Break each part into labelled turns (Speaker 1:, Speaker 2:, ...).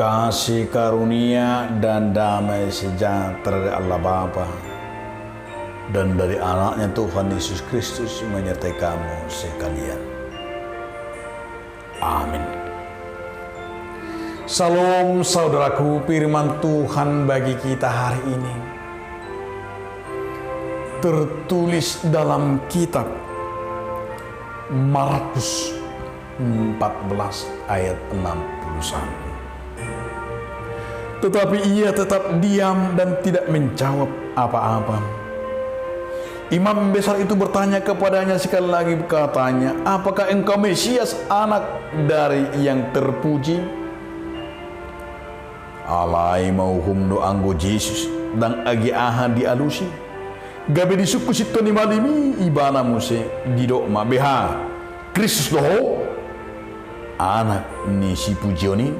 Speaker 1: Kasih karunia dan damai sejahtera dari Allah Bapa dan dari anaknya Tuhan Yesus Kristus menyertai kamu sekalian. Amin. Salam saudaraku, firman Tuhan bagi kita hari ini tertulis dalam kitab Markus 14 ayat 61. Tetapi ia tetap diam dan tidak menjawab apa-apa. Imam besar itu bertanya kepadanya sekali lagi, katanya, apakah engkau Mesias, anak dari yang terpuji? Alai mauhum do anggo Jesus dan agi aha di alusi. Gabe di suku situ ni malimi ibana muse di dokma beha. Kristus doho anak ni si pujioni.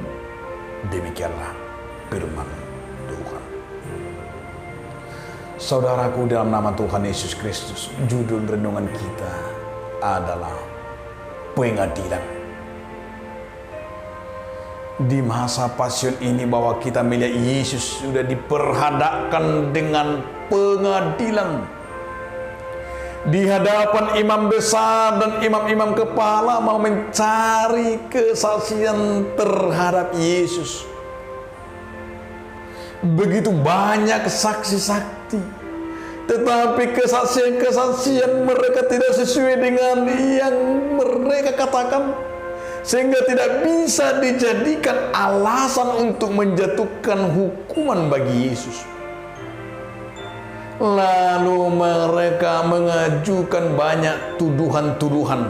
Speaker 1: Demikianlah firman Tuhan. Saudaraku, dalam nama Tuhan Yesus Kristus, judul renungan kita adalah pengadilan. Di masa pasion ini bahwa kita melihat Yesus sudah diperhadapkan dengan pengadilan. Di hadapan imam besar dan imam-imam kepala mau mencari kesaksian terhadap Yesus. Begitu banyak saksi-saksi, tetapi kesaksian-kesaksian mereka tidak sesuai dengan yang mereka katakan, sehingga tidak bisa dijadikan alasan untuk menjatuhkan hukuman bagi Yesus. Lalu mereka mengajukan banyak tuduhan-tuduhan.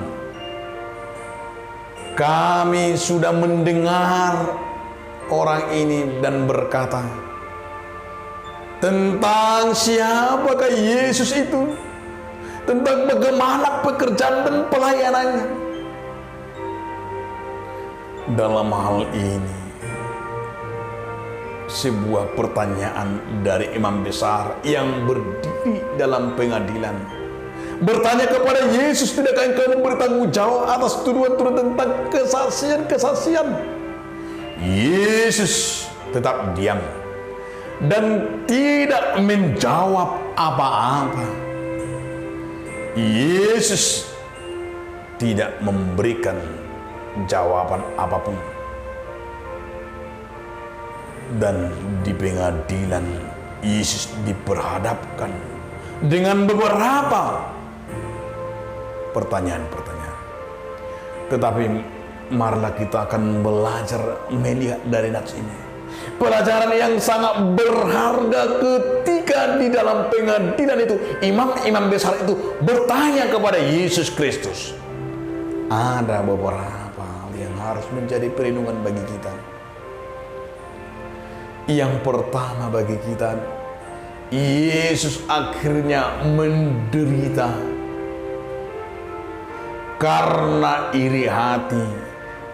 Speaker 1: Kami sudah mendengar orang ini dan berkata tentang siapakah Yesus itu, tentang bagaimana pekerjaan dan pelayanannya. Dalam hal ini, sebuah pertanyaan dari imam besar yang berdiri dalam pengadilan bertanya kepada Yesus, tidakkah engkau memberi tanggung jawab atas tuduhan-tuduhan tentang kesaksian-kesaksian? Yesus tetap diam dan tidak menjawab apa-apa. Yesus tidak memberikan jawaban apapun. Dan di pengadilan Yesus diperhadapkan dengan beberapa pertanyaan-pertanyaan. Tetapi marilah kita akan belajar melihat dari nats ini pelajaran yang sangat berharga ketika di dalam pengadilan itu imam-imam besar itu bertanya kepada Yesus Kristus. Ada beberapa hal yang harus menjadi perlindungan bagi kita. Yang pertama bagi kita, Yesus akhirnya menderita karena iri hati,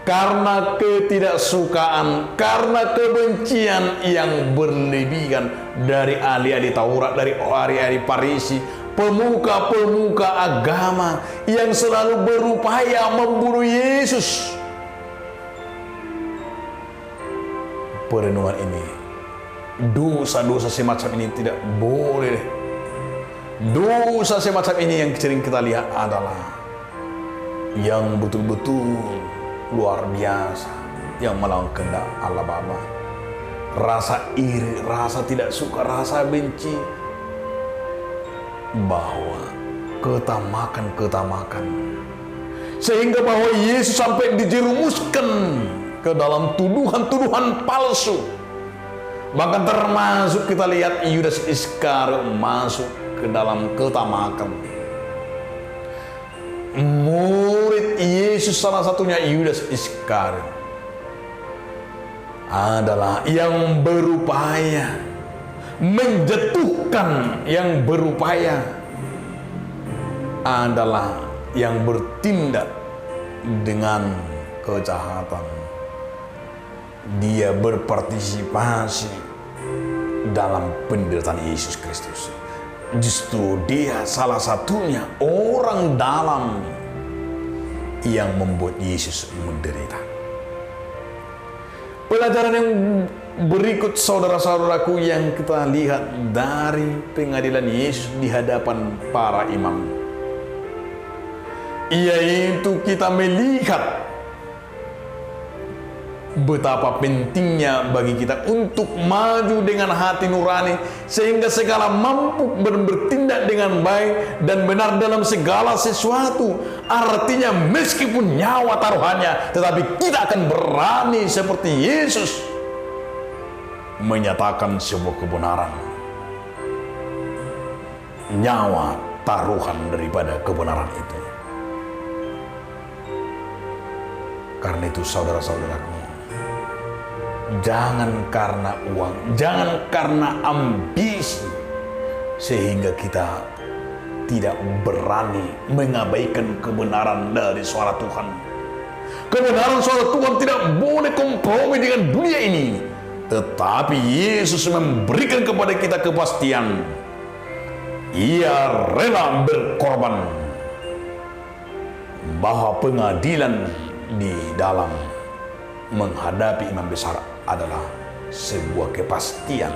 Speaker 1: karena ketidaksukaan, karena kebencian yang berlebihan dari ahli-ahli Taurat, dari ahli-ahli Farisi, pemuka-pemuka agama yang selalu berupaya membunuh Yesus. Perenungan ini, dosa-dosa semacam ini tidak boleh. Dosa semacam ini yang sering kita lihat adalah yang betul-betul luar biasa, yang melawan kehendak Allah Bapa. Rasa iri, rasa tidak suka, rasa benci, bahwa ketamakan, sehingga bahwa Yesus sampai dijerumuskan ke dalam tuduhan-tuduhan palsu. Bahkan termasuk kita lihat Yudas Iskariot masuk ke dalam ketamakan. Murid Yesus salah satunya Yudas Iskariot adalah yang berupaya menjatuhkan, yang berupaya adalah yang bertindak dengan kejahatan. Dia berpartisipasi dalam penderitaan Yesus Kristus. Justru dia salah satunya orang dalam yang membuat Yesus menderita. Pelajaran yang berikut saudara-saudaraku yang kita lihat dari pengadilan Yesus di hadapan para imam, yaitu kita melihat betapa pentingnya bagi kita untuk maju dengan hati nurani sehingga segala mampu bertindak dengan baik dan benar dalam segala sesuatu. Artinya meskipun nyawa taruhannya, tetapi kita akan berani seperti Yesus menyatakan sebuah kebenaran. Nyawa taruhan daripada kebenaran itu. Karena itu saudara-saudaraku, jangan karena uang, jangan karena ambisi, sehingga kita tidak berani mengabaikan kebenaran dari suara Tuhan. Kebenaran suara Tuhan tidak boleh kompromi dengan dunia ini. Tetapi Yesus memberikan kepada kita kepastian. Ia rela berkorban, bahwa pengadilan di dalam menghadapi imam besar adalah sebuah kepastian.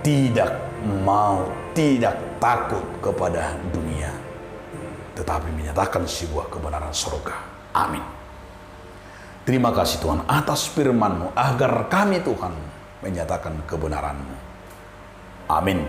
Speaker 1: Tidak mau, tidak takut kepada dunia, tetapi menyatakan sebuah kebenaran surga. Amin. Terima kasih Tuhan atas firman-Mu, agar kami Tuhan menyatakan kebenaran-Mu. Amin.